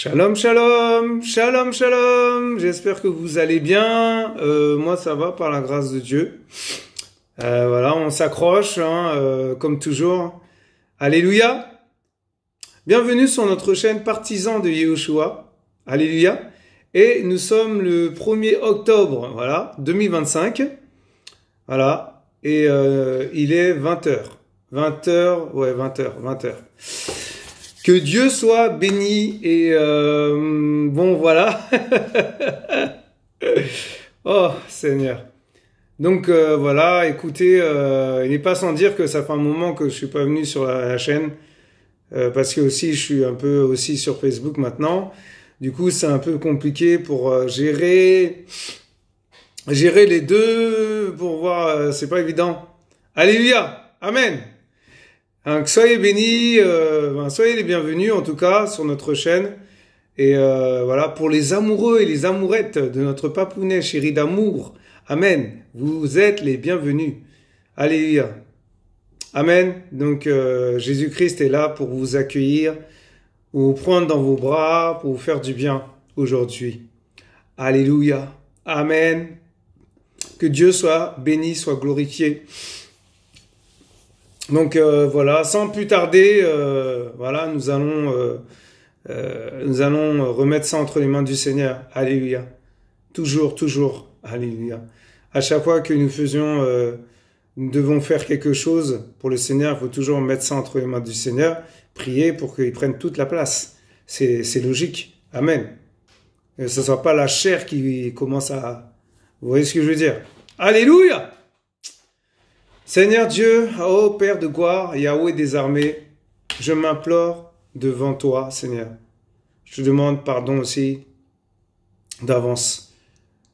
Shalom, shalom, shalom, shalom. J'espère que vous allez bien. Moi, ça va par la grâce de Dieu. Voilà, on s'accroche, comme toujours. Alléluia. Bienvenue sur notre chaîne Partisans de Yehoshua. Alléluia. Et nous sommes le 1er octobre, voilà, 2025. Voilà. Et il est 20h. 20h, ouais, 20h. Que Dieu soit béni et bon voilà. Oh Seigneur. Donc voilà, écoutez, il n'est pas sans dire que ça fait un moment que je suis pas venu sur la chaîne parce que aussi je suis un peu aussi sur Facebook maintenant. Du coup, c'est un peu compliqué pour gérer les deux pour voir. C'est pas évident. Alléluia, amen. Donc, soyez bénis, soyez les bienvenus en tout cas sur notre chaîne. Et voilà, pour les amoureux et les amourettes de notre papounet chéri d'amour, amen, vous êtes les bienvenus. Alléluia. Amen. Donc Jésus-Christ est là pour vous accueillir, pour vous prendre dans vos bras, pour vous faire du bien aujourd'hui. Alléluia. Amen. Que Dieu soit béni, soit glorifié. Donc voilà, sans plus tarder, voilà, nous allons remettre ça entre les mains du Seigneur. Alléluia. Toujours, alléluia. À chaque fois que nous devons faire quelque chose pour le Seigneur, il faut toujours mettre ça entre les mains du Seigneur, prier pour qu'il prenne toute la place. C'est logique. Amen. Que ce soit pas la chair qui commence à... Vous voyez ce que je veux dire? Alléluia. Seigneur Dieu, ô Père de gloire, Yahweh des armées, je m'implore devant toi, Seigneur. Je te demande pardon aussi d'avance.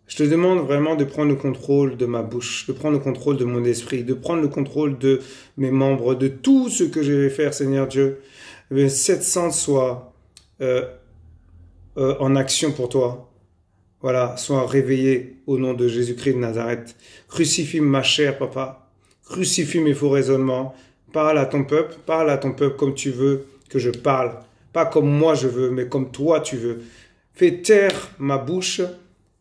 Je te demande vraiment de prendre le contrôle de ma bouche, de prendre le contrôle de mon esprit, de prendre le contrôle de mes membres, de tout ce que je vais faire, Seigneur Dieu. Que cette sens soit en action pour toi. Voilà, sois réveillé au nom de Jésus-Christ de Nazareth. Crucifie ma chair, Papa. Crucifie mes faux raisonnements. Parle à ton peuple comme tu veux que je parle. Pas comme moi je veux, mais comme toi tu veux. Fais taire ma bouche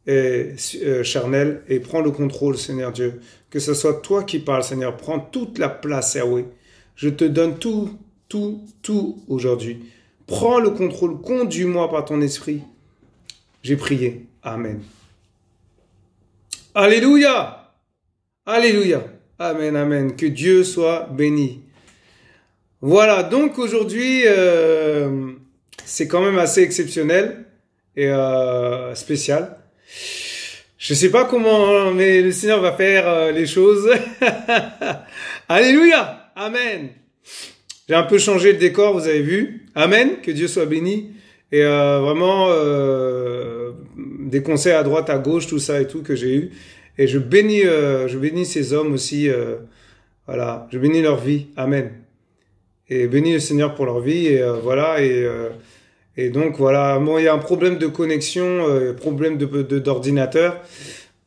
charnelle et prends le contrôle, Seigneur Dieu. Que ce soit toi qui parles, Seigneur. Prends toute la place, Yahweh. Je te donne tout aujourd'hui. Prends le contrôle. Conduis-moi par ton esprit. J'ai prié. Amen. Alléluia. Alléluia. Amen, amen. Que Dieu soit béni. Voilà, donc aujourd'hui, c'est quand même assez exceptionnel et spécial. Je sais pas comment, mais le Seigneur va faire les choses. Alléluia, amen. J'ai un peu changé le décor, vous avez vu. Amen, que Dieu soit béni. Et vraiment, des conseils à droite, à gauche, tout ça et tout que j'ai eu. Et je bénis ces hommes aussi, voilà, je bénis leur vie, amen. Et bénis le Seigneur pour leur vie, et voilà, et donc voilà, bon, il y a un problème de connexion, problème d'ordinateur,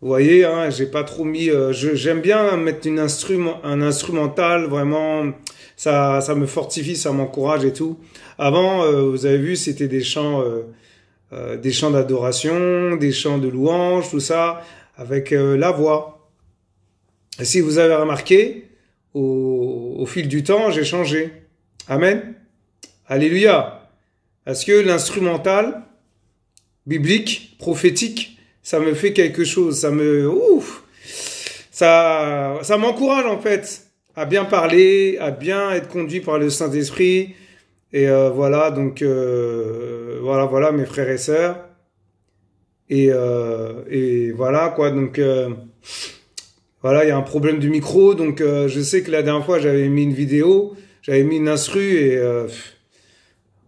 vous voyez, hein, j'ai pas trop mis, j'aime bien mettre un instrumental, vraiment, ça me fortifie, ça m'encourage et tout. Avant, vous avez vu, c'était des chants d'adoration, des chants de louange, tout ça, avec la voix. Et si vous avez remarqué, au fil du temps, j'ai changé. Amen. Alléluia. Parce que l'instrumental, biblique, prophétique, ça me fait quelque chose. Ça m'encourage en fait à bien parler, à bien être conduit par le Saint-Esprit. Et voilà, donc voilà mes frères et sœurs. Et voilà quoi, donc voilà, il y a un problème du micro, donc je sais que la dernière fois j'avais mis une vidéo, j'avais mis une instru et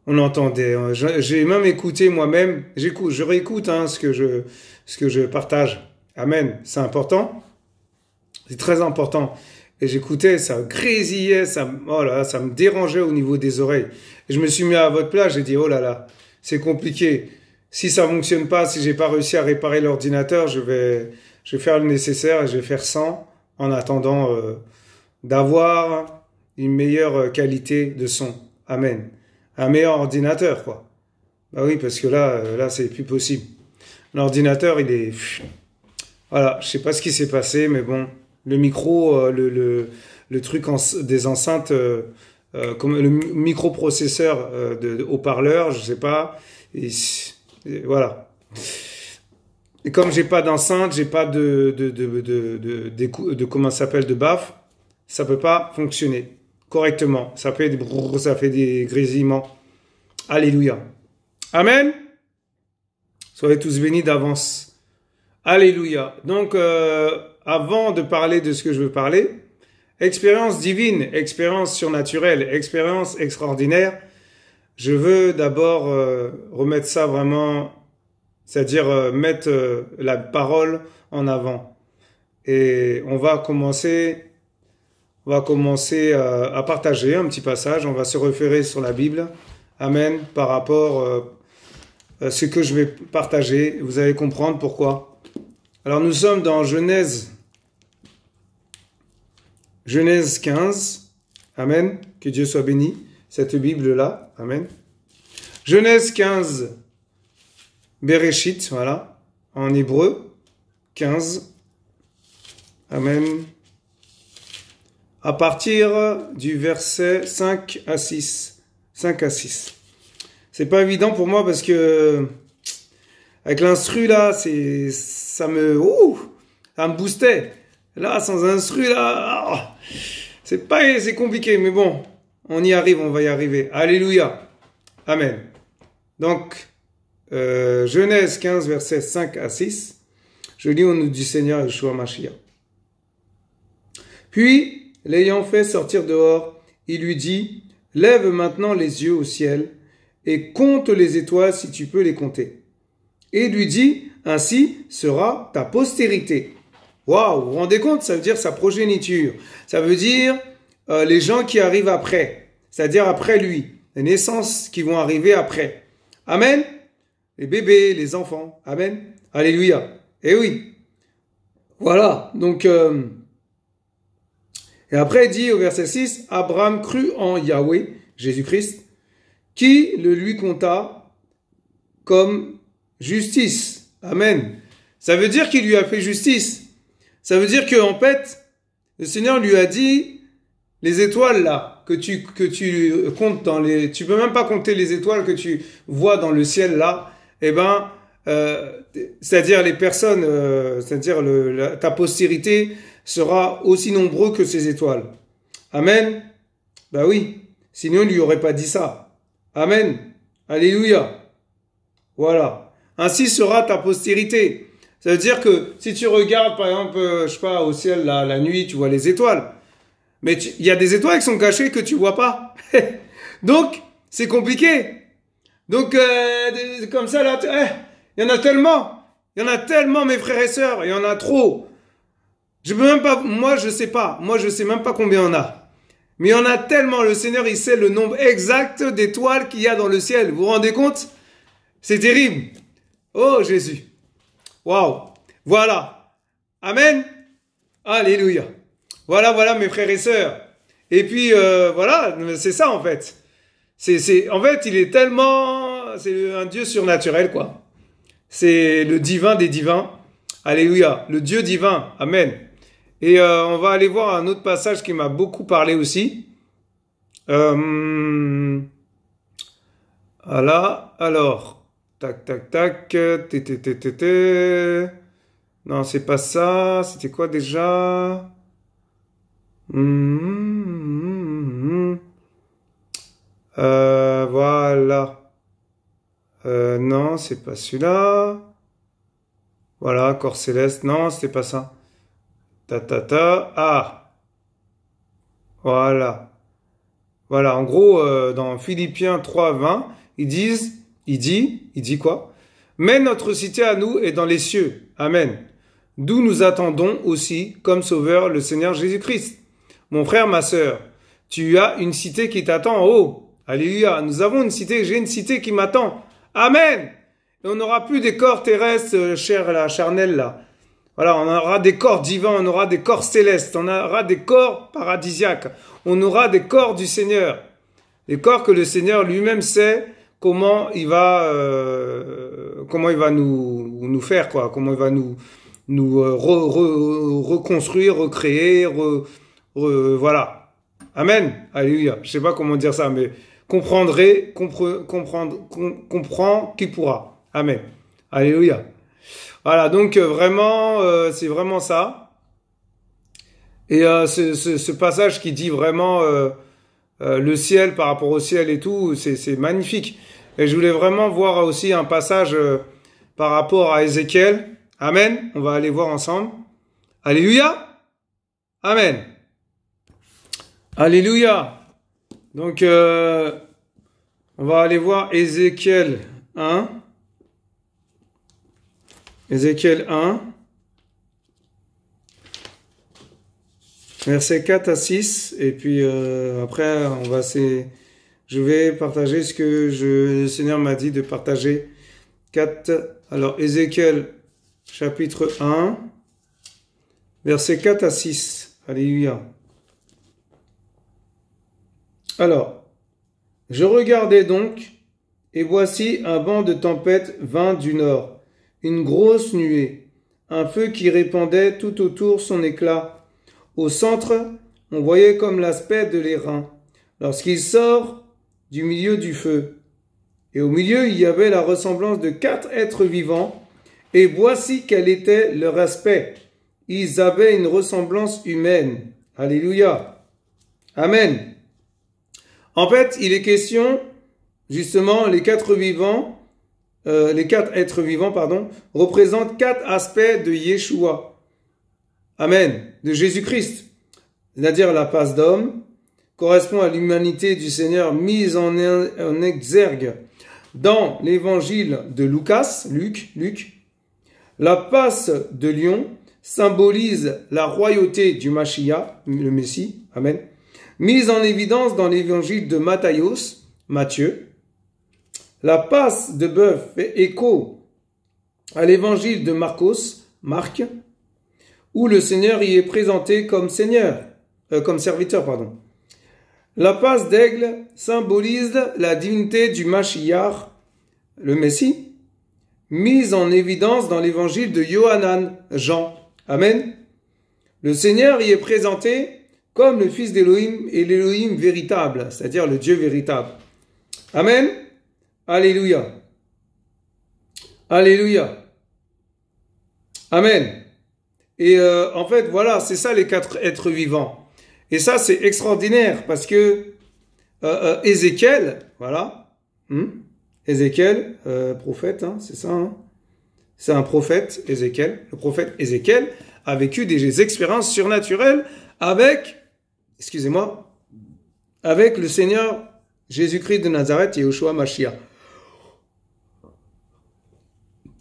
on entendait. J'ai même écouté moi-même, je réécoute ce que je partage. Amen, c'est important, c'est très important. Et j'écoutais, ça grésillait, ça me dérangeait au niveau des oreilles. Et je me suis mis à votre place, j'ai dit oh là là, c'est compliqué. Si ça fonctionne pas, si j'ai pas réussi à réparer l'ordinateur, je vais faire le nécessaire et je vais faire sans en attendant d'avoir une meilleure qualité de son. Amen. Un meilleur ordinateur, quoi. Bah oui, parce que là, c'est plus possible. L'ordinateur, il est... Voilà, je sais pas ce qui s'est passé, mais bon, le micro, le truc des enceintes, comme le microprocesseur de haut-parleur, je sais pas. Et voilà. Et comme j'ai pas d'enceinte, j'ai pas de comment ça s'appelle, de baffle, ça peut pas fonctionner correctement. Ça fait des grésillements. Alléluia. Amen. Soyez tous bénis d'avance. Alléluia. Donc, avant de parler de ce que je veux parler, expérience divine, expérience surnaturelle, expérience extraordinaire, je veux d'abord remettre ça vraiment, c'est-à-dire mettre la parole en avant. Et on va commencer à partager un petit passage. On va se référer sur la Bible. Amen. Par rapport à ce que je vais partager. Vous allez comprendre pourquoi. Alors nous sommes dans Genèse 15. Amen. Que Dieu soit béni. Cette Bible-là. Amen. Genèse 15. Bereshit. Voilà. En hébreu. 15. Amen. À partir du verset 5 à 6. 5 à 6. C'est pas évident pour moi parce que avec l'instru là, ça me boostait. Là, sans instru là, c'est compliqué, mais bon, on y arrive, on va y arriver. Alléluia. Amen. Donc, Genèse 15, versets 5 à 6. Je lis au nom du Seigneur Yeshua Mashiach. Puis, l'ayant fait sortir dehors, il lui dit: lève maintenant les yeux au ciel et compte les étoiles si tu peux les compter. Et il lui dit: ainsi sera ta postérité. Waouh, vous vous rendez compte? Ça veut dire sa progéniture. Ça veut dire les gens qui arrivent après. C'est-à-dire après lui. Les naissances qui vont arriver après. Amen. Les bébés, les enfants. Amen. Alléluia. Eh oui. Voilà. Donc, et après, il dit au verset 6, Abraham crut en Yahweh, Jésus-Christ, qui le lui compta comme justice. Amen. Ça veut dire qu'il lui a fait justice. Ça veut dire qu'en fait, le Seigneur lui a dit, les étoiles là, que tu comptes dans les... Tu peux même pas compter les étoiles que tu vois dans le ciel là. Eh ben, c'est-à-dire les personnes, c'est-à-dire ta postérité sera aussi nombreux que ces étoiles. Amen. Ben oui. Sinon, il lui aurait pas dit ça. Amen. Alléluia. Voilà. Ainsi sera ta postérité. Ça veut dire que si tu regardes, par exemple, je sais pas, au ciel, la nuit, tu vois les étoiles. Mais il y a des étoiles qui sont cachées que tu vois pas. Donc, c'est compliqué. Donc, comme ça, là, il y en a tellement. Il y en a tellement, mes frères et sœurs. Il y en a trop. Je peux même pas, moi, je sais pas. Moi, je sais même pas combien on a. Mais il y en a tellement. Le Seigneur, il sait le nombre exact d'étoiles qu'il y a dans le ciel. Vous vous rendez compte? C'est terrible. Oh, Jésus. Waouh. Voilà. Amen. Alléluia. Voilà, mes frères et sœurs. Et puis, voilà, c'est ça, en fait. En fait, il est tellement, c'est un Dieu surnaturel, quoi. C'est le divin des divins. Alléluia. Le Dieu divin. Amen. Et on va aller voir un autre passage qui m'a beaucoup parlé aussi. Voilà. Alors, tac. Non, c'est pas ça. C'était quoi déjà? Voilà. Non, c'est pas celui-là. Voilà, corps céleste. Non, c'était pas ça. Ah. Voilà. Voilà, en gros, dans Philippiens 3:20, il dit quoi? Mais notre cité à nous est dans les cieux. Amen. D'où nous attendons aussi, comme sauveur, le Seigneur Jésus-Christ. Mon frère, ma sœur, tu as une cité qui t'attend en haut. Alléluia. Nous avons une cité, j'ai une cité qui m'attend. Amen. Et on n'aura plus des corps terrestres, charnels, là. Voilà, on aura des corps divins, on aura des corps célestes, on aura des corps paradisiaques, on aura des corps du Seigneur. Des corps que le Seigneur lui-même sait comment il va nous faire, quoi, comment il va nous reconstruire, recréer, voilà. Amen. Alléluia. Je sais pas comment dire ça, mais comprend qui pourra. Amen. Alléluia. Voilà, donc vraiment, c'est vraiment ça. Et ce passage qui dit vraiment le ciel par rapport au ciel et tout, c'est magnifique. Et je voulais vraiment voir aussi un passage par rapport à Ézéchiel. Amen. On va aller voir ensemble. Alléluia. Amen. Alléluia. Donc, on va aller voir Ézéchiel 1. Ézéchiel 1. Versets 4 à 6. Et puis, après, je vais partager ce que le Seigneur m'a dit de partager. 4. Alors, Ézéchiel, chapitre 1. Versets 4 à 6. Alléluia. Alors, je regardais donc, et voici un vent de tempête vint du nord, une grosse nuée, un feu qui répandait tout autour son éclat. Au centre, on voyait comme l'aspect de l'airain, lorsqu'il sort du milieu du feu. Et au milieu, il y avait la ressemblance de 4 êtres vivants, et voici quel était leur aspect. Ils avaient une ressemblance humaine. Alléluia. Amen. En fait, il est question, justement, les 4 êtres vivants, représentent 4 aspects de Yeshua. Amen. De Jésus-Christ. C'est-à-dire la face d'homme correspond à l'humanité du Seigneur mise en exergue dans l'évangile de Luc. La face de lion symbolise la royauté du Mashiach, le Messie. Amen. Mise en évidence dans l'évangile de Matthieu. La passe de bœuf fait écho à l'évangile de Marc, où le Seigneur y est présenté comme serviteur. La passe d'aigle symbolise la divinité du Mashiach, le Messie, mise en évidence dans l'évangile de Jean. Amen. Le Seigneur y est présenté comme le Fils d'Élohim et l'Élohim véritable, c'est-à-dire le Dieu véritable. Amen. Alléluia. Alléluia. Amen. Et en fait, voilà, c'est ça les 4 êtres vivants. Et ça, c'est extraordinaire parce que Ézéchiel, voilà, Ézéchiel, prophète, c'est ça, c'est un prophète, Ézéchiel. Le prophète Ézéchiel a vécu des expériences surnaturelles avec le Seigneur Jésus-Christ de Nazareth, Yehoshua Mashiach.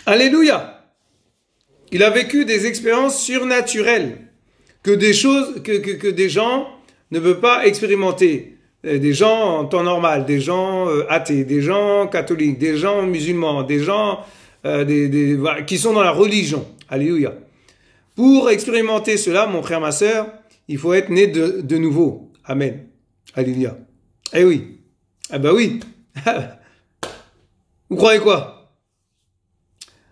Alléluia! Il a vécu des expériences surnaturelles que des gens ne peuvent pas expérimenter. Des gens en temps normal, des gens athées, des gens catholiques, des gens musulmans, des gens qui sont dans la religion. Alléluia. Pour expérimenter cela, mon frère, ma sœur, il faut être né de nouveau. Amen. Alléluia. Eh oui. Ah bah oui. Vous croyez quoi?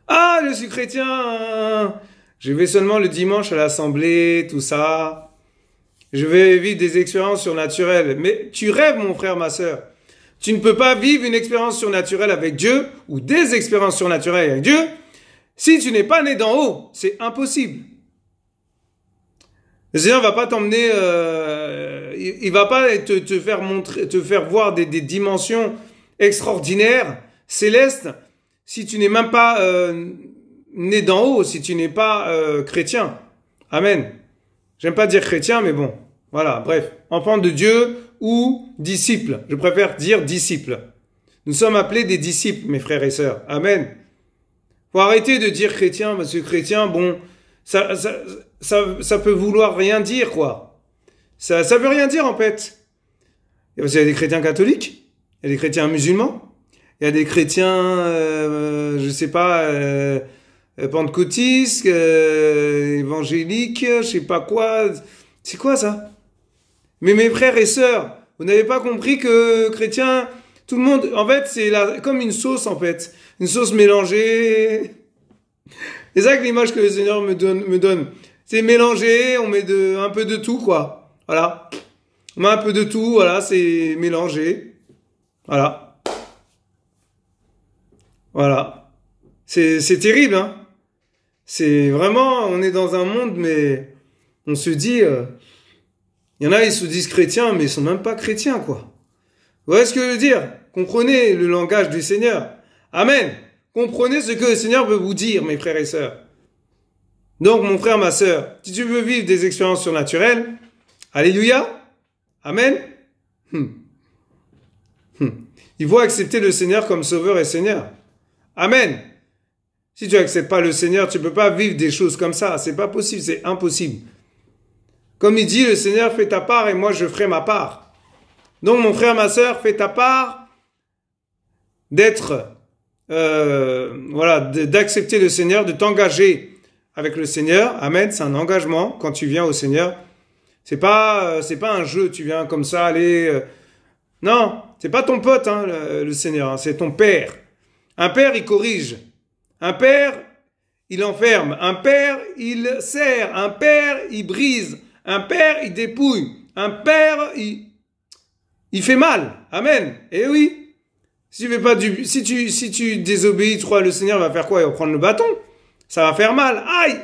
Ah, je suis chrétien. Je vais seulement le dimanche à l'assemblée, tout ça. Je vais vivre des expériences surnaturelles. Mais tu rêves, mon frère, ma sœur. Tu ne peux pas vivre une expérience surnaturelle avec Dieu ou des expériences surnaturelles avec Dieu si tu n'es pas né d'en haut. C'est impossible. Le Seigneur va pas t'emmener, il va pas te faire voir des dimensions extraordinaires, célestes, si tu n'es même pas né d'en haut, si tu n'es pas chrétien. Amen. J'aime pas dire chrétien, mais bon, voilà, bref, enfant de Dieu ou disciple. Je préfère dire disciple. Nous sommes appelés des disciples, mes frères et sœurs. Amen. Faut arrêter de dire chrétien, parce que chrétien, bon, ça peut vouloir rien dire, quoi. Ça veut rien dire, en fait. Il y a des chrétiens catholiques, il y a des chrétiens musulmans, il y a des chrétiens, je sais pas, pentecôtistes, évangéliques, je sais pas quoi. C'est quoi, ça? Mais mes frères et sœurs, vous n'avez pas compris que chrétien, Tout le monde, en fait, c'est comme une sauce, en fait. Une sauce mélangée. C'est ça que l'image que le Seigneur me donne. C'est mélangé, on met un peu de tout, quoi. Voilà. On met un peu de tout, voilà, c'est mélangé. Voilà. Voilà. C'est terrible, hein. C'est vraiment, on est dans un monde, mais on se dit, il y en a, ils se disent chrétiens, mais ils sont même pas chrétiens, quoi. Vous voyez ce que je veux dire? Comprenez le langage du Seigneur. Amen. Comprenez ce que le Seigneur veut vous dire, mes frères et sœurs. Donc, mon frère, ma sœur, si tu veux vivre des expériences surnaturelles, alléluia, amen. Il faut accepter le Seigneur comme sauveur et Seigneur. Amen. Si tu n'acceptes pas le Seigneur, tu ne peux pas vivre des choses comme ça. C'est pas possible, c'est impossible. Comme il dit, le Seigneur fait ta part et moi je ferai ma part. Donc, mon frère, ma sœur, fais ta part d'être, d'accepter le Seigneur, de t'engager avec le Seigneur. Amen. C'est un engagement quand tu viens au Seigneur. C'est pas un jeu. Tu viens comme ça, aller. Non, c'est pas ton pote, hein, le Seigneur. Hein, c'est ton père. Un père, il corrige. Un père, il enferme. Un père, il serre. Un père, il brise. Un père, il dépouille. Un père, il fait mal. Amen. Eh oui. Si tu désobéis, tu crois le Seigneur va faire quoi? Il va prendre le bâton. Ça va faire mal. Aïe!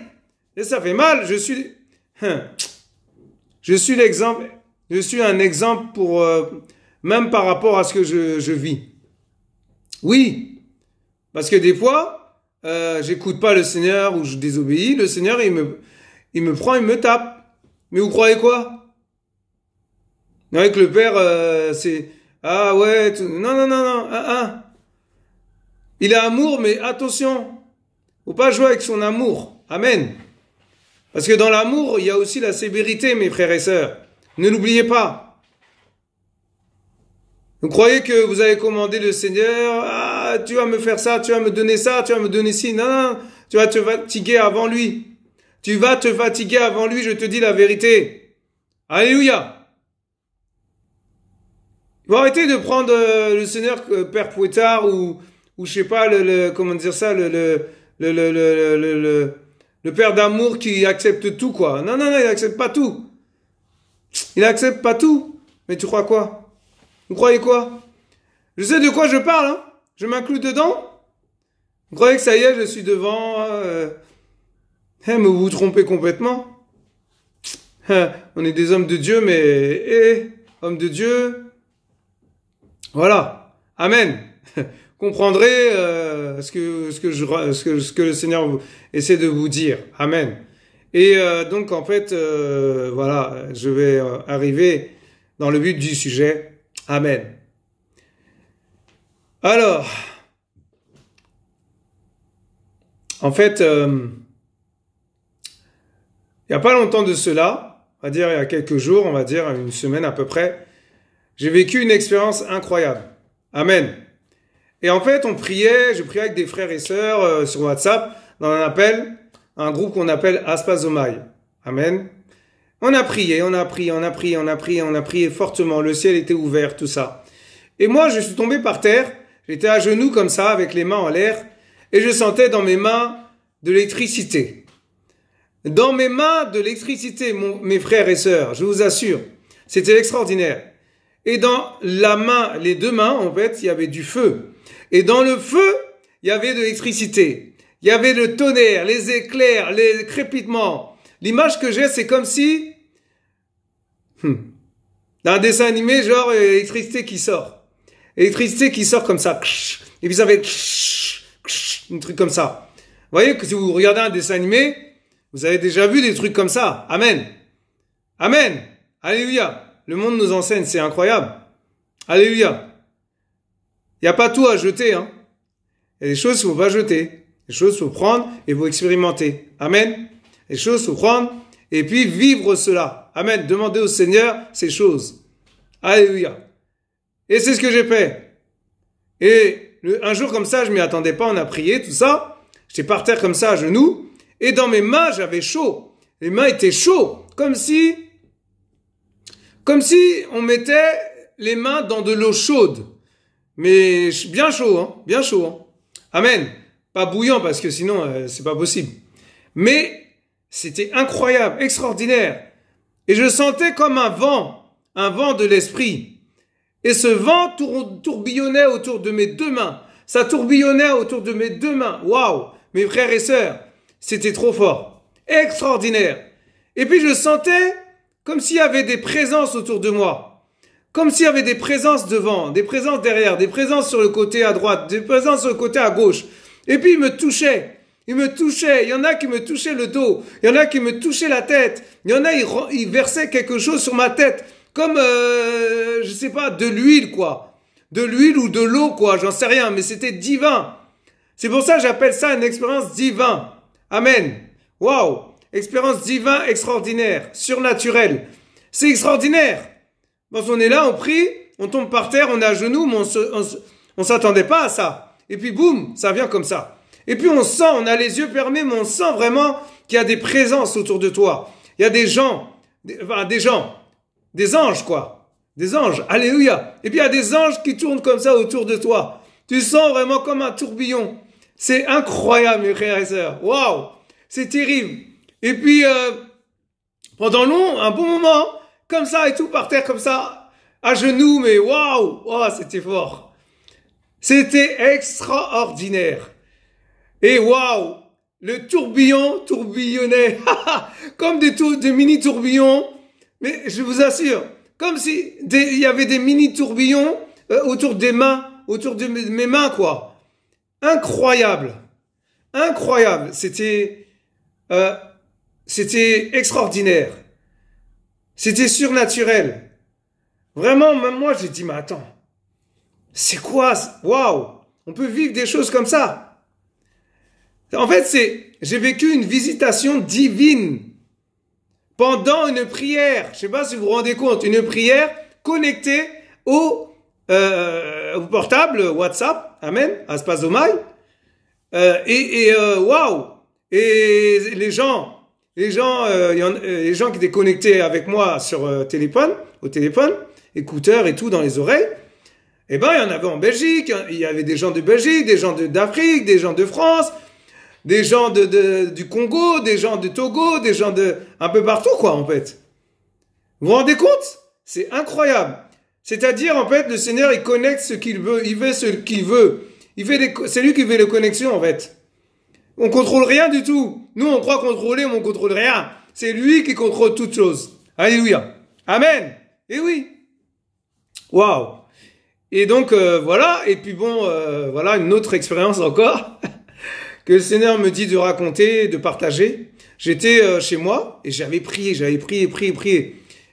Et ça fait mal. Je suis l'exemple. Je suis un exemple pour, même par rapport à ce que je vis. Oui. Parce que des fois, j'écoute pas le Seigneur ou je désobéis. Le Seigneur, il me prend, il me tape. Mais vous croyez quoi? Avec le Père, c'est, ah ouais, non. Il a amour, mais attention. Faut pas jouer avec son amour. Amen. Parce que dans l'amour, il y a aussi la sévérité, mes frères et sœurs. Ne l'oubliez pas. Vous croyez que vous avez commandé le Seigneur, ah, tu vas me faire ça, tu vas me donner ça, tu vas me donner ci. Non, tu vas te fatiguer avant lui. Tu vas te fatiguer avant lui, je te dis la vérité. Alléluia. Il faut arrêter de prendre le Seigneur Père Fouettard ou je sais pas, comment dire ça, le Père d'amour qui accepte tout, quoi. Non, il accepte pas tout. Il accepte pas tout. Mais tu crois quoi? Vous croyez quoi? Je sais de quoi je parle, hein. Je m'inclus dedans. Vous croyez que ça y est, je suis devant, mais vous vous trompez complètement. On est des hommes de Dieu, mais, hommes de Dieu. Voilà. Amen. Comprendrez ce que le Seigneur essaie de vous dire. Amen. Et donc en fait, voilà, je vais arriver dans le but du sujet. Amen. Alors, en fait, il n'y a pas longtemps de cela, on va dire il y a quelques jours, on va dire une semaine à peu près, j'ai vécu une expérience incroyable. Amen. Et en fait, je priais avec des frères et sœurs sur WhatsApp, dans un groupe qu'on appelle Aspazomai. Amen. On a prié fortement. Le ciel était ouvert, tout ça. Et moi, je suis tombé par terre. J'étais à genoux comme ça, avec les mains en l'air. Et je sentais dans mes mains de l'électricité. Dans mes mains de l'électricité, mes frères et sœurs, je vous assure. C'était extraordinaire. Et dans les deux mains, en fait, il y avait du feu. Et dans le feu, il y avait de l'électricité. Il y avait le tonnerre, les éclairs, les crépitements. L'image que j'ai, c'est comme si, dans un dessin animé, genre, l'électricité qui sort. L'électricité qui sort comme ça. Et puis ça fait un truc comme ça. Vous voyez que si vous regardez un dessin animé, vous avez déjà vu des trucs comme ça. Amen. Amen. Alléluia. Le monde nous enseigne, c'est incroyable. Alléluia. Il n'y a pas tout à jeter, hein. Il y a des choses qu'il ne faut pas jeter. Des choses qu'il faut prendre et vous expérimenter. Amen. Des choses qu'il faut prendre et puis vivre cela. Amen. Demandez au Seigneur ces choses. Alléluia. Et c'est ce que j'ai fait. Et un jour comme ça, je m'y attendais pas, on a prié, tout ça. J'étais par terre comme ça, à genoux. Et dans mes mains, j'avais chaud. Les mains étaient chaudes. Comme si on mettait les mains dans de l'eau chaude. mais bien chaud, hein, bien chaud. Hein. Amen. Pas bouillant parce que sinon c'est pas possible. Mais c'était incroyable, extraordinaire. Et je sentais comme un vent de l'esprit. Et ce vent tourbillonnait autour de mes deux mains. Ça tourbillonnait autour de mes deux mains. Waouh, mes frères et sœurs, c'était trop fort, extraordinaire. Et puis je sentais comme s'il y avait des présences autour de moi. Comme s'il y avait des présences devant, des présences derrière, des présences sur le côté à droite, des présences sur le côté à gauche. Et puis il me touchait. Il me touchait. Il y en a qui me touchaient le dos. Il y en a qui me touchaient la tête. Il y en a, ils versaient quelque chose sur ma tête. Comme, je sais pas, de l'huile, quoi. De l'huile ou de l'eau, quoi. J'en sais rien. Mais c'était divin. C'est pour ça que j'appelle ça une expérience divine. Amen. Waouh. Expérience divine extraordinaire. Surnaturelle. C'est extraordinaire. Quand on est là, on prie, on tombe par terre, on est à genoux, mais on s'attendait pas à ça. Et puis boum, ça vient comme ça. Et puis on sent, on a les yeux fermés, mais on sent vraiment qu'il y a des présences autour de toi. Il y a des gens, des anges quoi. Des anges, alléluia. Et puis il y a des anges qui tournent comme ça autour de toi. Tu sens vraiment comme un tourbillon. C'est incroyable mes frères et sœurs. Waouh, c'est terrible. Et puis pendant un bon moment, comme ça et tout par terre comme ça, à genoux, mais waouh, oh, c'était fort. C'était extraordinaire. Et waouh, le tourbillon tourbillonnait, comme des mini tourbillons. Mais je vous assure, comme si il y avait des mini tourbillons autour des mains, autour de mes mains quoi. Incroyable, incroyable. C'était extraordinaire. C'était surnaturel. Vraiment, même moi, j'ai dit mais attends, c'est quoi? Waouh, on peut vivre des choses comme ça. En fait, j'ai vécu une visitation divine pendant une prière. Je sais pas si vous vous rendez compte, une prière connectée au portable WhatsApp, amen, à Spazomai. Waouh. Et les gens qui étaient connectés avec moi sur au téléphone, écouteurs et tout dans les oreilles. Eh ben, il y en avait en Belgique. Il y avait des gens de Belgique, des gens d'Afrique, des gens de France. Des gens du Congo, des gens de Togo, des gens un peu partout, quoi, en fait. Vous vous rendez compte? C'est incroyable. C'est-à-dire, en fait, le Seigneur, il connecte ce qu'il veut, il veut ce qu'il veut. C'est lui qui fait les connexions, en fait. On contrôle rien du tout. Nous, on croit contrôler, mais on contrôle rien. C'est lui qui contrôle toutes choses. Alléluia. Amen. Et oui. Waouh. Et donc, voilà. Et puis bon, voilà, une autre expérience encore. Que le Seigneur me dit de raconter, de partager. J'étais chez moi et j'avais prié.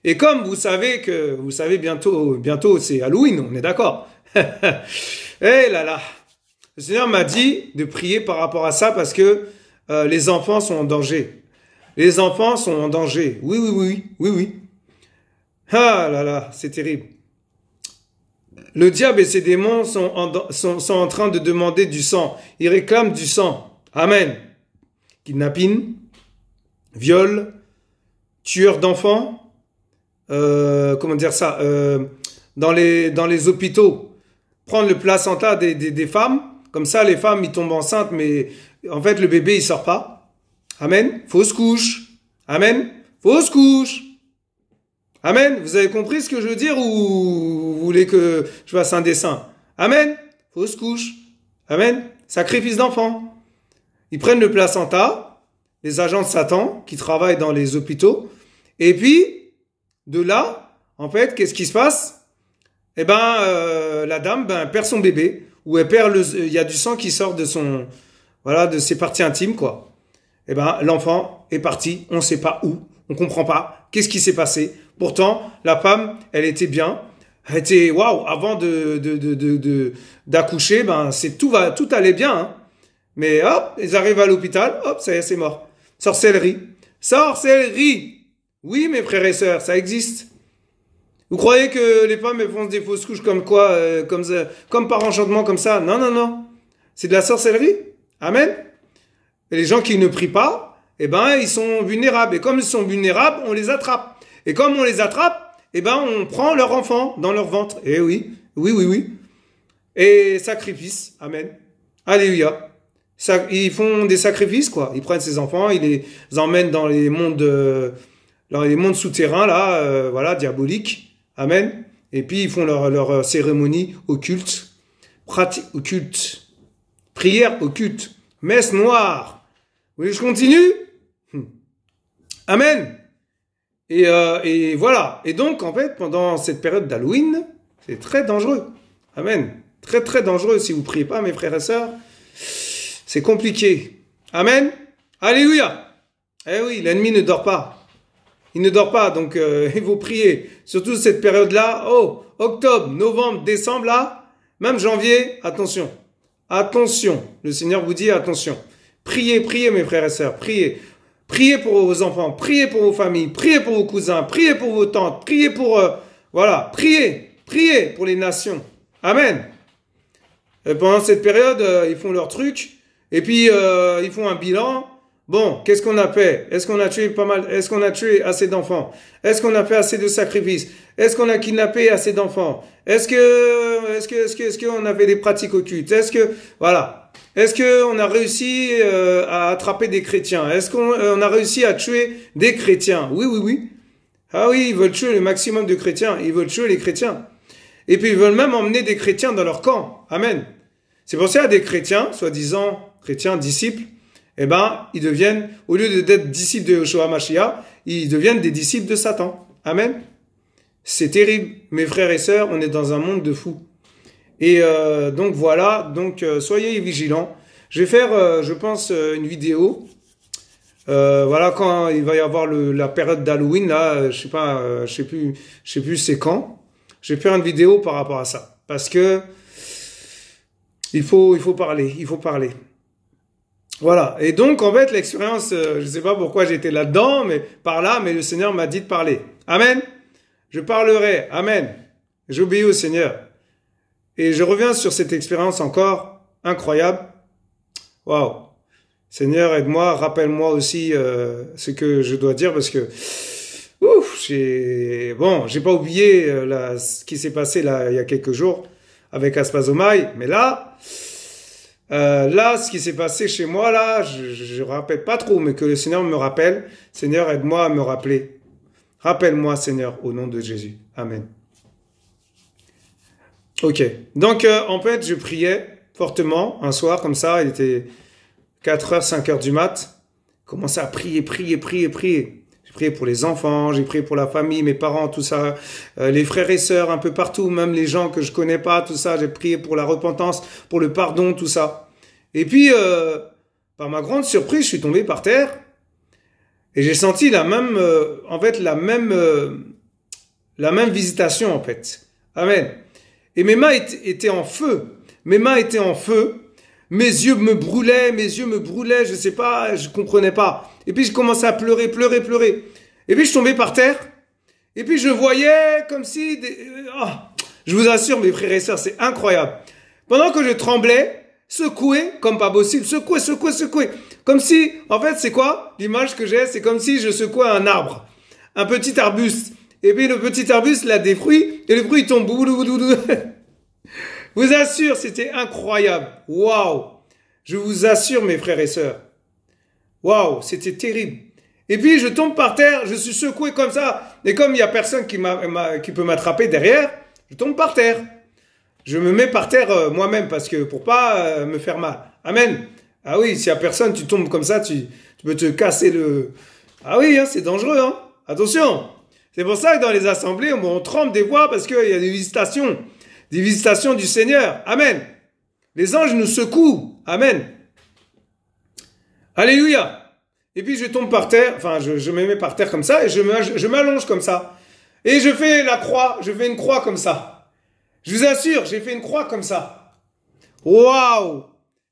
Et comme vous savez bientôt c'est Halloween, on est d'accord. Eh là là, le Seigneur m'a dit de prier par rapport à ça parce que les enfants sont en danger. Les enfants sont en danger. Oui. Ah là là, c'est terrible. Le diable et ses démons sont en train de demander du sang. Ils réclament du sang. Amen. Kidnapping, viol, tueur d'enfants, comment dire ça, dans les hôpitaux. Prendre le placenta des femmes. Comme ça, les femmes, ils tombent enceintes, mais en fait, le bébé, il sort pas. Amen. Fausse couche. Amen. Fausse couche. Amen. Vous avez compris ce que je veux dire ou vous voulez que je fasse un dessin? Amen. Fausse couche. Amen. Sacrifice d'enfant. Ils prennent le placenta, les agents de Satan qui travaillent dans les hôpitaux. Et puis, de là, en fait, qu'est-ce qui se passe? Eh ben, la dame, perd son bébé. Ou elle perd il y a du sang qui sort de de ses parties intimes, quoi. Eh ben, l'enfant est parti. On ne sait pas où. On comprend pas. Qu'est-ce qui s'est passé? Pourtant, la femme, elle était bien. Elle était, waouh, avant d'accoucher, tout allait bien, hein. Mais hop, ils arrivent à l'hôpital, hop, ça y est, c'est mort. Sorcellerie. Oui, mes frères et sœurs, ça existe. Vous croyez que les femmes, elles font des fausses couches comme quoi, comme par enchantement, comme ça? Non. C'est de la sorcellerie. Amen. Et les gens qui ne prient pas, ils sont vulnérables. Et comme ils sont vulnérables, on les attrape. Et comme on les attrape, on prend leur enfant dans leur ventre. Eh oui. et sacrifices. Amen. Alléluia. Ils font des sacrifices, quoi. Ils prennent ces enfants, ils les emmènent dans les mondes souterrains, là, voilà, diaboliques. Amen. Et puis, ils font leur cérémonie occulte, pratique occulte, prière occulte, messe noire. Vous voulez que je continue? Amen. Et voilà. Et donc, en fait, pendant cette période d'Halloween, c'est très dangereux. Amen. Très, très dangereux. Si vous ne priez pas, mes frères et sœurs, c'est compliqué. Amen. Alléluia. Eh oui, l'ennemi ne dort pas. Il ne dort pas, donc il faut prier. Surtout cette période-là, octobre, novembre, décembre, là, même janvier, attention. Attention. Le Seigneur vous dit attention. Priez, priez, mes frères et sœurs, priez. Priez pour vos enfants, priez pour vos familles, priez pour vos cousins, priez pour vos tantes, priez pour... voilà, priez, priez pour les nations. Amen. Et pendant cette période, ils font leur truc, et puis ils font un bilan. Bon, qu'est-ce qu'on a fait? Est-ce qu'on a tué pas mal? Est-ce qu'on a tué assez d'enfants? Est-ce qu'on a fait assez de sacrifices? Est-ce qu'on a kidnappé assez d'enfants? Est-ce qu'on avait des pratiques occultes? Voilà. Est-ce qu'on a réussi à attraper des chrétiens? Est-ce qu'on a réussi à tuer des chrétiens? Oui, oui, oui. Ah oui, ils veulent tuer le maximum de chrétiens. Ils veulent tuer les chrétiens. Et puis ils veulent même emmener des chrétiens dans leur camp. Amen. C'est pour ça que des chrétiens, soi-disant chrétiens, disciples, eh ben, ils deviennent, au lieu d'être disciples de Yeshua Mashiach, ils deviennent des disciples de Satan. Amen. C'est terrible. Mes frères et sœurs, on est dans un monde de fous. Et donc voilà, donc soyez vigilants. Je vais faire, je pense, une vidéo. Voilà, quand il va y avoir la période d'Halloween, là, je sais pas, je sais plus c'est quand. Je vais faire une vidéo par rapport à ça. Parce que il faut parler, il faut parler. Voilà. Et donc, en fait, l'expérience, je sais pas pourquoi j'étais là-dedans, mais le Seigneur m'a dit de parler. Amen. Je parlerai. Amen. J'obéis au Seigneur. Et je reviens sur cette expérience encore incroyable. Waouh. Seigneur, aide-moi, rappelle-moi aussi ce que je dois dire parce que j'ai pas oublié ce qui s'est passé là il y a quelques jours avec Aspazomai, mais là ce qui s'est passé chez moi là, je rappelle pas trop, mais que le Seigneur me rappelle. Seigneur, aide-moi à me rappeler. Rappelle-moi, Seigneur, au nom de Jésus. Amen. Ok. Donc, en fait, je priais fortement un soir, comme ça, il était 4h, 5h du mat. Je commençais à prier. J'ai prié pour les enfants, j'ai prié pour la famille, mes parents, tout ça, les frères et sœurs un peu partout, même les gens que je connais pas, tout ça. J'ai prié pour la repentance, pour le pardon, tout ça. Et puis, par ma grande surprise, je suis tombé par terre et j'ai senti la même visitation, en fait. Amen. Et mes mains étaient en feu. Mes mains étaient en feu. Mes yeux me brûlaient, je sais pas, je comprenais pas. Et puis je commençais à pleurer. Et puis je tombais par terre. Et puis je voyais comme si... je vous assure, mes frères et sœurs, c'est incroyable. Pendant que je tremblais, secoué comme pas possible, secoué. Comme si, en fait, c'est quoi? L'image que j'ai, c'est comme si je secouais un arbre. Un petit arbuste. Et puis le petit arbuste, il a des fruits, et le fruit tombe. Vous assure, c'était incroyable. Waouh! Je vous assure, mes frères et sœurs. Waouh, c'était terrible. Et puis, je tombe par terre, je suis secoué comme ça. Et comme il n'y a personne qui peut m'attraper derrière, je tombe par terre. Je me mets par terre moi-même parce que pour pas me faire mal. Amen. Ah oui, s'il n'y a personne, tu tombes comme ça, tu peux te casser le... Ah oui, hein, c'est dangereux. Hein. Attention. C'est pour ça que dans les assemblées, on tremble des voix parce qu'il y a des visitations du Seigneur. Amen. Les anges nous secouent. Amen. Alléluia. Et puis je tombe par terre, enfin je me mets par terre comme ça et je m'allonge comme ça. Et je fais une croix comme ça. Je vous assure, j'ai fait une croix comme ça. Waouh.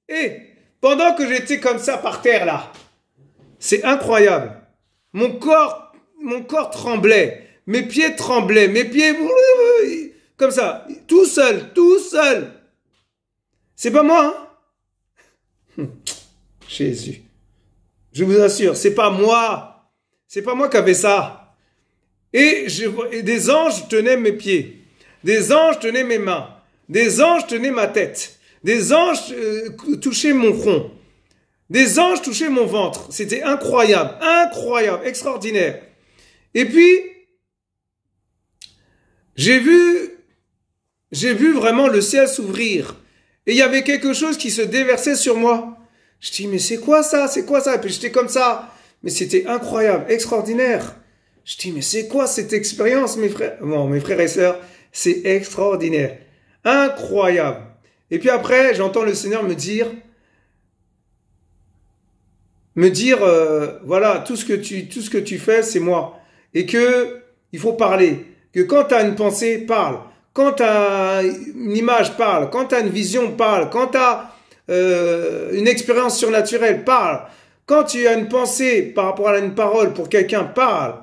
Et pendant que j'étais comme ça par terre là, c'est incroyable. Mon corps tremblait, mes pieds tremblaient, comme ça, tout seul. C'est pas moi, hein? Jésus. Je vous assure, c'est pas moi. C'est pas moi qui avais ça. Et des anges tenaient mes pieds. Des anges tenaient mes mains. Des anges tenaient ma tête. Des anges touchaient mon front. Des anges touchaient mon ventre. C'était incroyable, incroyable, extraordinaire. Et puis, j'ai vu vraiment le ciel s'ouvrir. Et il y avait quelque chose qui se déversait sur moi. Je dis, mais c'est quoi ça? C'est quoi ça? Et puis j'étais comme ça. Mais c'était incroyable, extraordinaire. Je dis, mais c'est quoi cette expérience, mes frères? Bon, mes frères et sœurs, c'est extraordinaire. Incroyable. Et puis après, j'entends le Seigneur me dire, voilà, tout ce que tu fais, c'est moi. Et que il faut parler. Que quand tu as une pensée, parle. Quand tu as une image, parle. Quand tu as une vision, parle. Quand tu as une expérience surnaturelle, parle. Quand tu as une pensée par rapport à une parole pour quelqu'un, parle.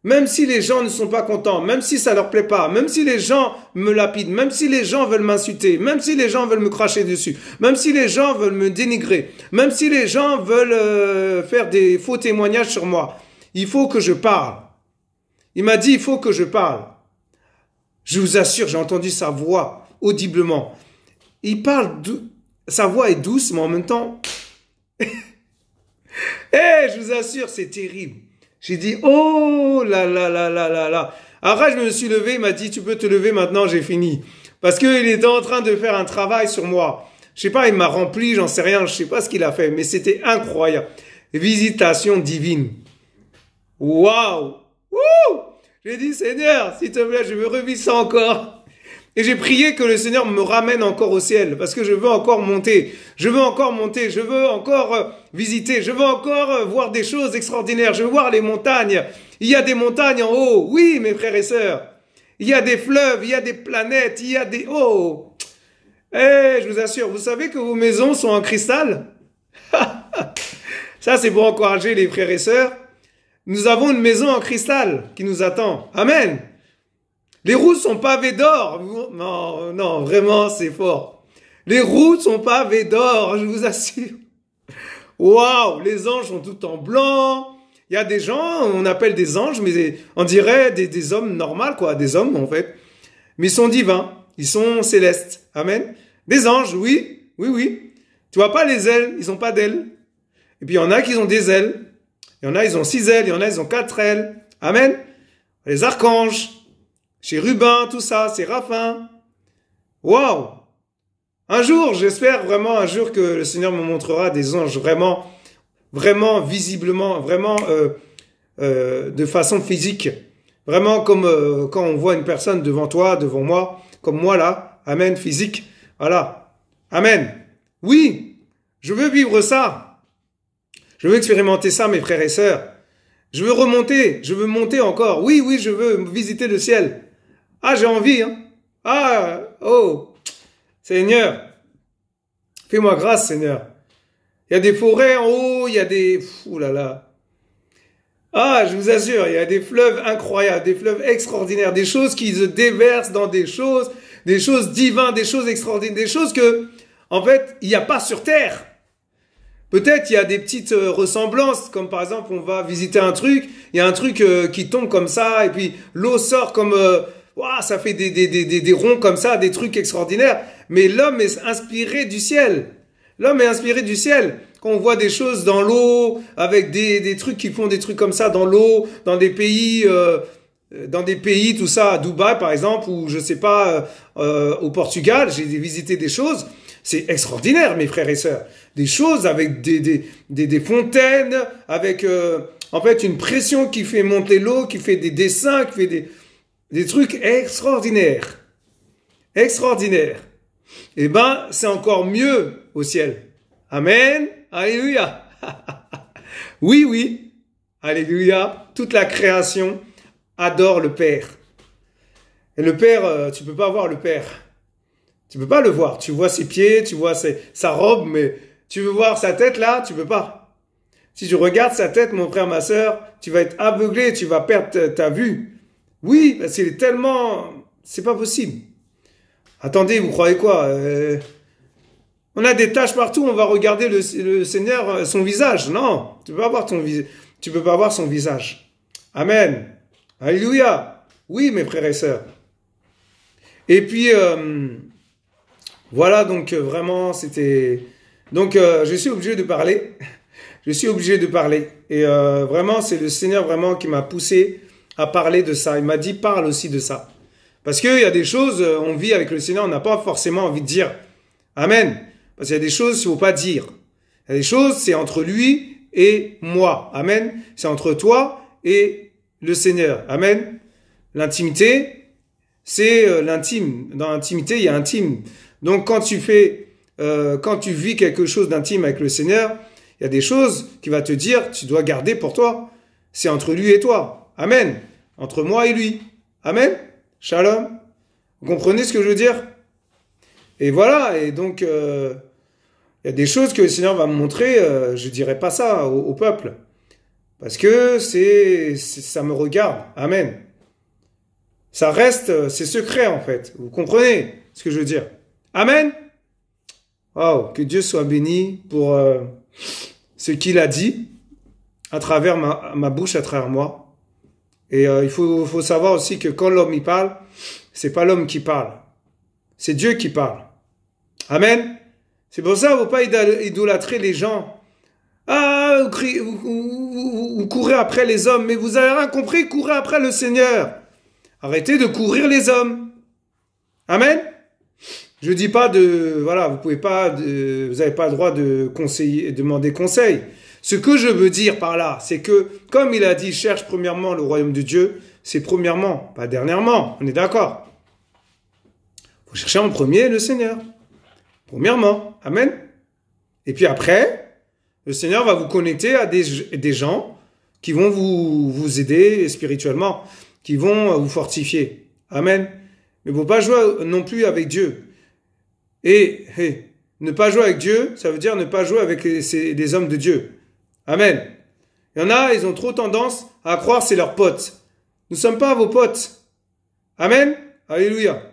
Même si les gens ne sont pas contents, même si ça leur plaît pas, même si les gens me lapident, même si les gens veulent m'insulter, même si les gens veulent me cracher dessus, même si les gens veulent me dénigrer, même si les gens veulent faire des faux témoignages sur moi, il faut que je parle. Il m'a dit, il faut que je parle. Je vous assure, j'ai entendu sa voix audiblement. Il parle, sa voix est douce, mais en même temps, je vous assure, c'est terrible. J'ai dit, oh là là là là là là. Après, je me suis levé, il m'a dit, tu peux te lever maintenant, j'ai fini. Parce qu'il était en train de faire un travail sur moi. Je sais pas, il m'a rempli, j'en sais rien, je sais pas ce qu'il a fait, mais c'était incroyable. Visitation divine. Waouh! Wouh! J'ai dit, Seigneur, s'il te plaît, je veux revivre ça encore. Et j'ai prié que le Seigneur me ramène encore au ciel, parce que je veux encore monter. Je veux encore monter, je veux encore visiter, je veux encore voir des choses extraordinaires. Je veux voir les montagnes. Il y a des montagnes en haut. Oui, mes frères et sœurs. Il y a des fleuves, il y a des planètes, il y a des... Oh! Je vous assure, vous savez que vos maisons sont en cristal? Ça, c'est pour encourager les frères et sœurs. Nous avons une maison en cristal qui nous attend. Amen. Les routes sont pavées d'or. Non, non, vraiment, c'est fort. Les routes sont pavées d'or, je vous assure. Waouh, les anges sont tout en blanc. Il y a des gens, on appelle des anges, mais on dirait des hommes normaux, quoi. Des hommes, en fait. Mais ils sont divins. Ils sont célestes. Amen. Des anges, oui. Oui, oui. Tu vois pas les ailes, ils n'ont pas d'ailes. Et puis, il y en a qui ont des ailes. Il y en a, ils ont 6 ailes. Il y en a, ils ont 4 ailes. Amen. Les archanges. Chérubins, tout ça, séraphins. Waouh! Un jour, j'espère vraiment un jour que le Seigneur me montrera des anges vraiment, vraiment visiblement, vraiment de façon physique. Vraiment comme quand on voit une personne devant toi, devant moi, comme moi là. Amen, physique. Voilà. Amen. Oui, je veux vivre ça. Je veux expérimenter ça, mes frères et sœurs. Je veux remonter, je veux monter encore. Oui, oui, je veux visiter le ciel. Ah, j'ai envie, hein. Ah, oh, Seigneur, fais-moi grâce, Seigneur. Il y a des forêts en haut, il y a des... Ouh là là. Ah, je vous assure, il y a des fleuves incroyables, des fleuves extraordinaires, des choses qui se déversent dans des choses divines, des choses extraordinaires, des choses que, en fait, il n'y a pas sur terre. Peut-être il y a des petites ressemblances, comme par exemple, on va visiter un truc, il y a un truc qui tombe comme ça, et puis l'eau sort comme... Wow, ça fait des ronds comme ça, des trucs extraordinaires. Mais l'homme est inspiré du ciel. L'homme est inspiré du ciel. Quand on voit des choses dans l'eau, avec des trucs qui font des trucs comme ça dans l'eau, dans des pays, tout ça, à Dubaï par exemple, ou je sais pas, au Portugal, j'ai visité des choses. C'est extraordinaire, mes frères et sœurs. Des choses avec des fontaines, avec en fait une pression qui fait monter l'eau, qui fait des dessins, qui fait des trucs extraordinaires. Extraordinaires. Eh ben, c'est encore mieux au ciel. Amen. Alléluia. Oui, oui. Alléluia. Toute la création adore le Père. Et le Père, tu peux pas voir le Père. Tu peux pas le voir. Tu vois ses pieds, tu vois sa robe, mais tu veux voir sa tête là, tu peux pas. Si tu regardes sa tête, mon frère, ma sœur, tu vas être aveuglé, tu vas perdre ta vue. Oui, parce qu'il est tellement... C'est pas possible. Attendez, vous croyez quoi? On a des taches partout, on va regarder le Seigneur, son visage. Non, tu peux pas voir tu peux pas voir son visage. Amen. Alléluia. Oui, mes frères et sœurs. Et puis, Voilà, donc vraiment, c'était... Donc, je suis obligé de parler. Je suis obligé de parler. Et vraiment, c'est le Seigneur vraiment qui m'a poussé à parler de ça. Il m'a dit, parle aussi de ça. Parce qu'il y a des choses, on vit avec le Seigneur, on n'a pas forcément envie de dire Amen. Parce qu'il y a des choses qu'il ne faut pas dire. Il y a des choses, c'est entre lui et moi. Amen. C'est entre toi et le Seigneur. Amen. L'intimité, c'est l'intime. Dans l'intimité, il y a intime. Donc, quand tu vis quelque chose d'intime avec le Seigneur, il y a des choses qu'il va te dire, tu dois garder pour toi. C'est entre lui et toi. Amen. Entre moi et lui. Amen. Shalom. Vous comprenez ce que je veux dire? Et voilà. Et donc, il y a des choses que le Seigneur va me montrer. Je dirai pas ça au peuple. Parce que ça me regarde. Amen. Ça reste, c'est secret en fait. Vous comprenez ce que je veux dire? Amen. Wow, que Dieu soit béni pour ce qu'il a dit à travers ma bouche, à travers moi. Et il faut savoir aussi que quand l'homme y parle, c'est pas l'homme qui parle, c'est Dieu qui parle. Amen. C'est pour ça qu'il ne faut pas idolâtrer les gens. Ah, vous courez après les hommes, mais vous avez rien compris, courez après le Seigneur. Arrêtez de courir les hommes. Amen. Je dis pas voilà, vous n'avez pas le droit de demander conseil. Ce que je veux dire par là, c'est que, comme il a dit, cherche premièrement le royaume de Dieu, c'est premièrement, pas dernièrement, on est d'accord. Il faut chercher en premier le Seigneur. Premièrement, amen. Et puis après, le Seigneur va vous connecter à des gens qui vont vous aider spirituellement, qui vont vous fortifier. Amen. Mais il ne faut pas jouer non plus avec Dieu. Et ne pas jouer avec Dieu, ça veut dire ne pas jouer avec les hommes de Dieu. Amen. Il y en a, ils ont trop tendance à croire que c'est leurs potes. Nous ne sommes pas vos potes. Amen. Alléluia.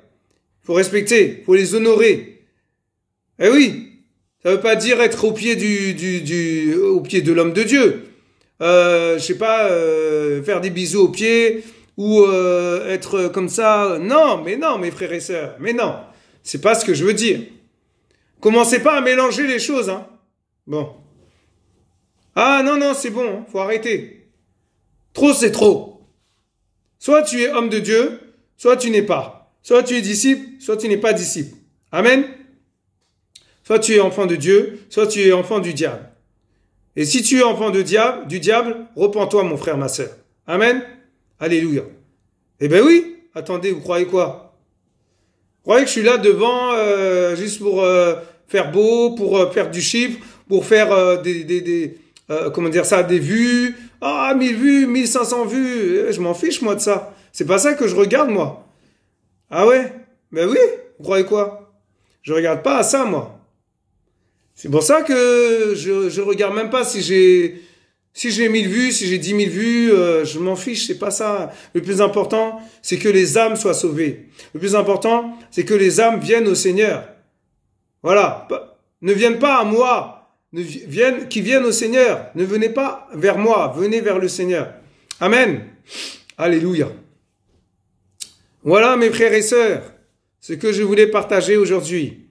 Il faut respecter, il faut les honorer. Eh oui, ça ne veut pas dire être au pied au pied de l'homme de Dieu. Je sais pas, faire des bisous aux pieds ou être comme ça. Non, mes frères et sœurs, mais non. C'est pas ce que je veux dire. Commencez pas à mélanger les choses, hein. Bon. Ah non, c'est bon, hein, faut arrêter. Trop, c'est trop. Soit tu es homme de Dieu, soit tu n'es pas. Soit tu es disciple, soit tu n'es pas disciple. Amen. Soit tu es enfant de Dieu, soit tu es enfant du diable. Et si tu es enfant du diable, repens-toi, mon frère, ma sœur. Amen. Alléluia. Eh ben oui. Attendez, vous croyez quoi? Vous croyez que je suis là devant juste pour faire beau, pour faire du chiffre, pour faire des vues. Ah, 1000 vues, 1500 vues. Je m'en fiche, moi, de ça. C'est pas ça que je regarde, moi. Ah ouais? Ben oui. Vous croyez quoi? Je regarde pas à ça, moi. C'est pour ça que je regarde même pas si j'ai 1000 vues, si j'ai 10 000 vues, je m'en fiche, c'est pas ça. Le plus important, c'est que les âmes soient sauvées. Le plus important, c'est que les âmes viennent au Seigneur. Voilà. Ne viennent pas à moi, qui viennent au Seigneur. Ne venez pas vers moi, venez vers le Seigneur. Amen. Alléluia. Voilà, mes frères et sœurs, ce que je voulais partager aujourd'hui.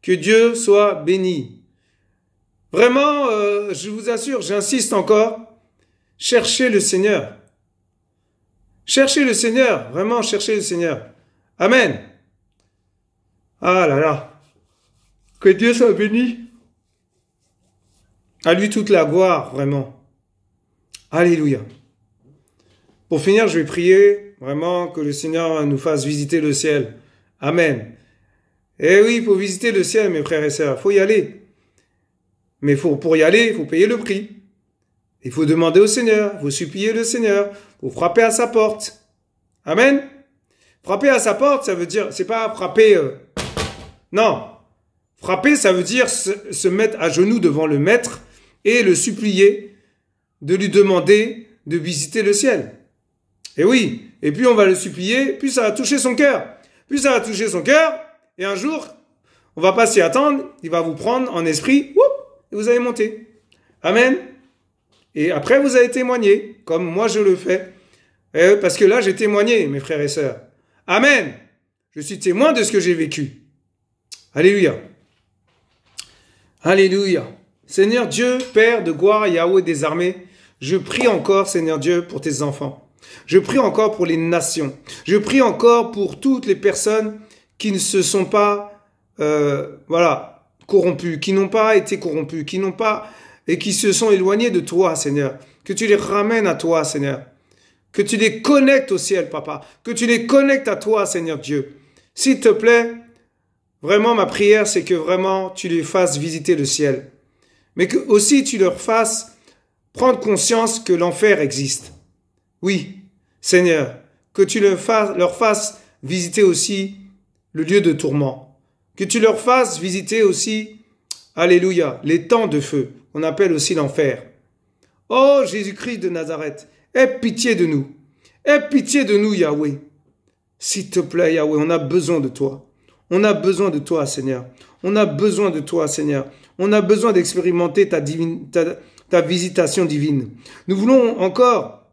Que Dieu soit béni. Vraiment, je vous assure, j'insiste encore, cherchez le Seigneur. Cherchez le Seigneur, vraiment cherchez le Seigneur. Amen. Ah là là. Que Dieu soit béni. À lui toute la gloire, vraiment. Alléluia. Pour finir, je vais prier vraiment que le Seigneur nous fasse visiter le ciel. Amen. Eh oui, il faut visiter le ciel, mes frères et sœurs. Il faut y aller. Mais pour y aller, il faut payer le prix. Il faut demander au Seigneur, il faut supplier le Seigneur, il faut frapper à sa porte. Amen. Frapper à sa porte, ça veut dire, c'est pas frapper... Non. Frapper, ça veut dire se mettre à genoux devant le Maître et le supplier de lui demander de visiter le ciel. Et oui, et puis on va le supplier, puis ça va toucher son cœur. Puis ça va toucher son cœur, et un jour, on va pas s'y attendre, il va vous prendre en esprit, et vous allez monter. Amen. Et après, vous allez témoigner, comme moi je le fais. Parce que là, j'ai témoigné, mes frères et sœurs. Amen. Je suis témoin de ce que j'ai vécu. Alléluia. Alléluia. Seigneur Dieu, Père de gloire, Yahweh des armées, je prie encore, Seigneur Dieu, pour tes enfants. Je prie encore pour les nations. Je prie encore pour toutes les personnes qui ne se sont pas, corrompues, qui n'ont pas été corrompues, qui n'ont pas et qui se sont éloignés de toi, Seigneur. Que tu les ramènes à toi, Seigneur. Que tu les connectes au ciel, Papa. Que tu les connectes à toi, Seigneur Dieu. S'il te plaît, vraiment, ma prière, c'est que vraiment, tu les fasses visiter le ciel. Mais que aussi, tu leur fasses prendre conscience que l'enfer existe. Oui, Seigneur, que tu leur fasses visiter aussi le lieu de tourment. Que tu leur fasses visiter aussi, alléluia, les temps de feu, qu'on appelle aussi l'enfer. Oh, Jésus-Christ de Nazareth, aie pitié de nous. Aie pitié de nous, Yahweh. S'il te plaît, Yahweh, on a besoin de toi. On a besoin de toi, Seigneur. On a besoin de toi, Seigneur. On a besoin d'expérimenter ta visitation divine. Nous voulons encore,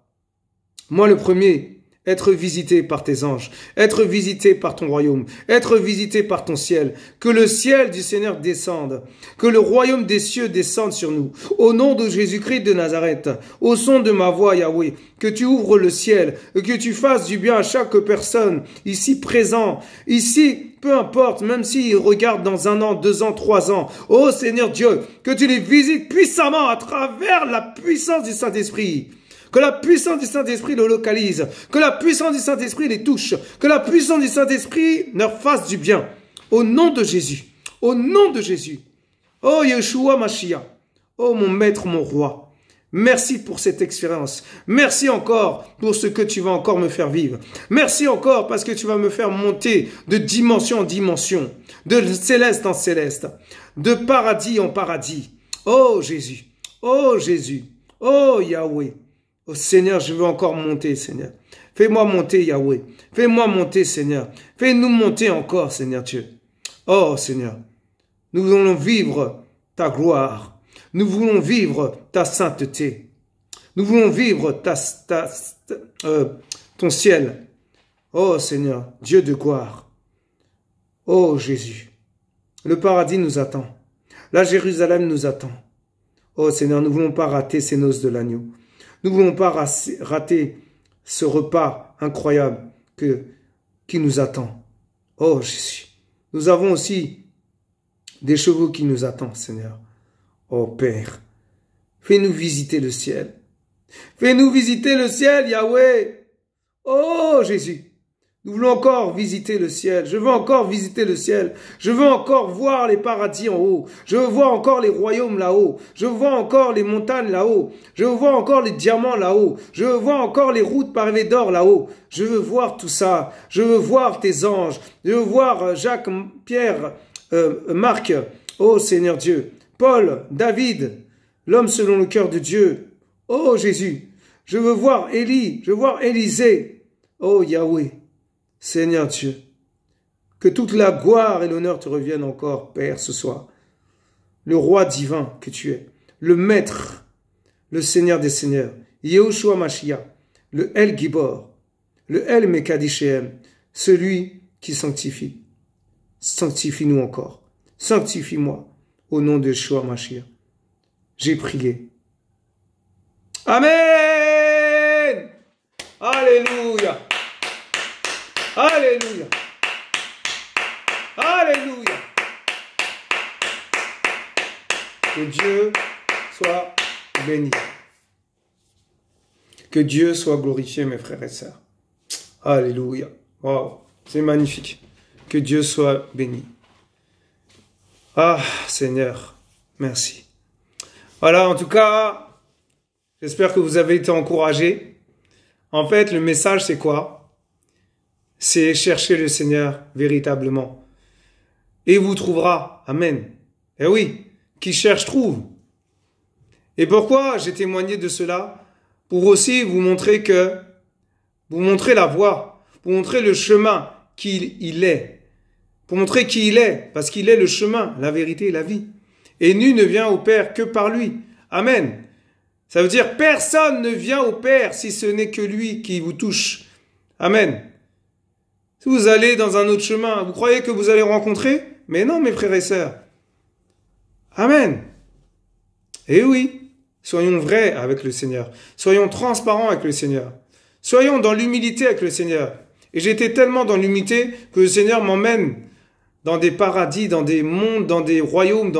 moi le premier, être visité par tes anges, être visité par ton royaume, être visité par ton ciel. Que le ciel du Seigneur descende, que le royaume des cieux descende sur nous. Au nom de Jésus-Christ de Nazareth, au son de ma voix, Yahweh, que tu ouvres le ciel, que tu fasses du bien à chaque personne ici présent, ici, peu importe, même s'ils regardent dans 1 an, 2 ans, 3 ans. Oh Seigneur Dieu, que tu les visites puissamment à travers la puissance du Saint-Esprit. Que la puissance du Saint-Esprit le localise. Que la puissance du Saint-Esprit les touche. Que la puissance du Saint-Esprit leur fasse du bien. Au nom de Jésus. Au nom de Jésus. Oh Yeshua Mashiach. Oh mon maître, mon roi. Merci pour cette expérience. Merci encore pour ce que tu vas encore me faire vivre. Merci encore parce que tu vas me faire monter de dimension en dimension. De céleste en céleste. De paradis en paradis. Oh Jésus. Oh Jésus. Oh Yahweh. Oh Seigneur, je veux encore monter, Seigneur. Fais-moi monter, Yahweh. Fais-moi monter, Seigneur. Fais-nous monter encore, Seigneur Dieu. Oh Seigneur, nous voulons vivre ta gloire. Nous voulons vivre ta sainteté. Nous voulons vivre ton ciel. Oh Seigneur, Dieu de gloire. Oh Jésus, le paradis nous attend. La Jérusalem nous attend. Oh Seigneur, nous ne voulons pas rater ces noces de l'agneau. Nous ne voulons pas rater ce repas incroyable qui nous attend. Oh Jésus, nous avons aussi des chevaux qui nous attendent, Seigneur. Oh Père, fais-nous visiter le ciel. Fais-nous visiter le ciel, Yahweh. Oh Jésus, nous voulons encore visiter le ciel. Je veux encore visiter le ciel. Je veux encore voir les paradis en haut. Je veux voir encore les royaumes là-haut. Je veux voir encore les montagnes là-haut. Je veux voir encore les diamants là-haut. Je veux voir encore les routes pavées d'or là-haut. Je veux voir tout ça. Je veux voir tes anges. Je veux voir Jacques, Pierre, Marc. Oh Seigneur Dieu. Paul, David, l'homme selon le cœur de Dieu. Oh Jésus. Je veux voir Élie. Je veux voir Élisée. Oh Yahweh. Seigneur Dieu, que toute la gloire et l'honneur te reviennent encore, Père, ce soir. Le roi divin que tu es, le maître, le Seigneur des seigneurs, Yehoshua Mashiach, le El Gibor, le El Mekadishem, celui qui sanctifie. Sanctifie-nous encore. Sanctifie-moi au nom de Yeshua Mashiach. J'ai prié. Amen. Alléluia. Alléluia. Alléluia. Que Dieu soit béni. Que Dieu soit glorifié, mes frères et sœurs. Alléluia. Wow, c'est magnifique. Que Dieu soit béni. Ah, Seigneur, merci. Voilà, en tout cas, j'espère que vous avez été encouragés. En fait, le message, c'est quoi? C'est chercher le Seigneur véritablement. Et il vous trouvera. Amen. Eh oui, qui cherche trouve. Et pourquoi j'ai témoigné de cela? Pour aussi vous montrer la voie, pour montrer le chemin qu'il est. Pour montrer qui il est, parce qu'il est le chemin, la vérité et la vie. Et nul ne vient au Père que par lui. Amen. Ça veut dire personne ne vient au Père si ce n'est que lui qui vous touche. Amen. Si vous allez dans un autre chemin, vous croyez que vous allez rencontrer? Mais non, mes frères et sœurs. Amen. Et oui, soyons vrais avec le Seigneur. Soyons transparents avec le Seigneur. Soyons dans l'humilité avec le Seigneur. Et j'étais tellement dans l'humilité que le Seigneur m'emmène dans des paradis, dans des mondes, dans des royaumes,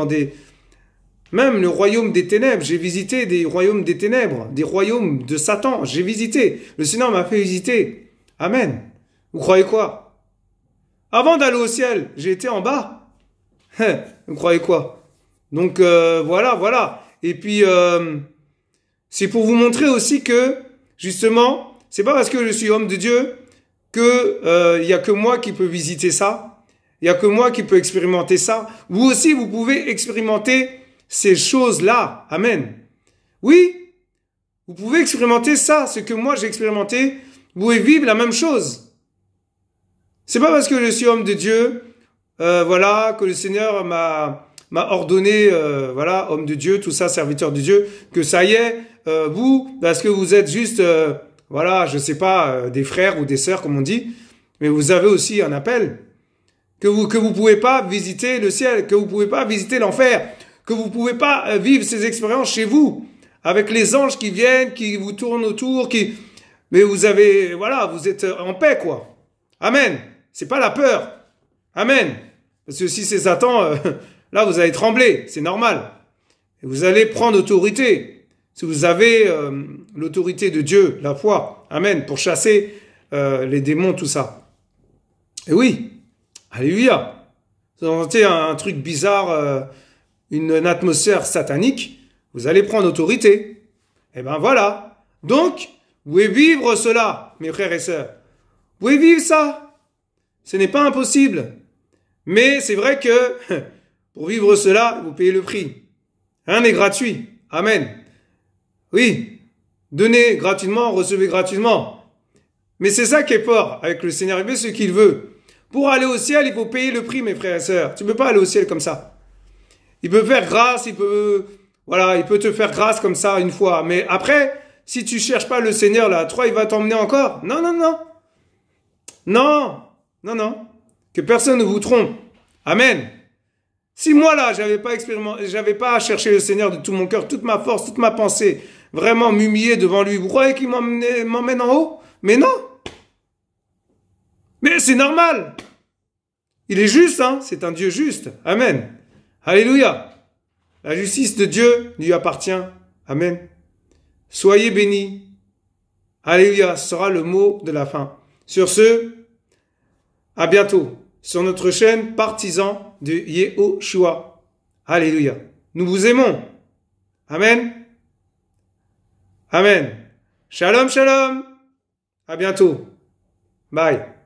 même le royaume des ténèbres. J'ai visité des royaumes des ténèbres, des royaumes de Satan. J'ai visité. Le Seigneur m'a fait visiter. Amen. Vous croyez quoi? Avant d'aller au ciel, j'ai été en bas. Vous croyez quoi? Donc voilà. Et puis c'est pour vous montrer aussi que justement, c'est pas parce que je suis homme de Dieu que y a que moi qui peux visiter ça. Il y a que moi qui peux expérimenter ça. Vous aussi, vous pouvez expérimenter ces choses-là. Amen. Oui, vous pouvez expérimenter ça, ce que moi j'ai expérimenté. Vous pouvez vivre la même chose. C'est pas parce que je suis homme de Dieu, que le Seigneur m'a ordonné, homme de Dieu, tout ça, serviteur de Dieu, que ça y est, vous, parce que vous êtes juste, je sais pas, des frères ou des sœurs, comme on dit, mais vous avez aussi un appel. Que vous pouvez pas visiter le ciel, que vous pouvez pas visiter l'enfer, que vous pouvez pas vivre ces expériences chez vous, avec les anges qui viennent, qui vous tournent autour, mais vous êtes en paix, quoi. Amen. C'est pas la peur. Amen. Parce que si c'est Satan, là, vous allez trembler. C'est normal. Et vous allez prendre autorité. Si vous avez l'autorité de Dieu, la foi. Amen. Pour chasser les démons, tout ça. Et oui. Alléluia. Vous entendez un truc bizarre, une atmosphère satanique, vous allez prendre autorité. Et ben voilà. Donc, vous pouvez vivre cela, mes frères et sœurs. Vous pouvez vivre ça. Ce n'est pas impossible. Mais c'est vrai que pour vivre cela, vous payez le prix. Rien n'est gratuit. Amen. Oui. Donnez gratuitement, recevez gratuitement. Mais c'est ça qui est fort avec le Seigneur. Il fait ce qu'il veut. Pour aller au ciel, il faut payer le prix, mes frères et sœurs. Tu ne peux pas aller au ciel comme ça. Il peut faire grâce, il peut te faire grâce comme ça une fois. Mais après, si tu cherches pas le Seigneur, là, il va t'emmener encore. Non. Non. Que personne ne vous trompe. Amen. Si moi, là, j'avais pas cherché le Seigneur de tout mon cœur, toute ma force, toute ma pensée, vraiment m'humilier devant lui, vous croyez qu'il m'emmène en haut? Mais non. Mais c'est normal. Il est juste, hein. C'est un Dieu juste. Amen. Alléluia. La justice de Dieu lui appartient. Amen. Soyez bénis. Alléluia. Ce sera le mot de la fin. Sur ce, à bientôt sur notre chaîne Partisans de Yehoshua. Alléluia. Nous vous aimons. Amen. Amen. Shalom, shalom. À bientôt. Bye.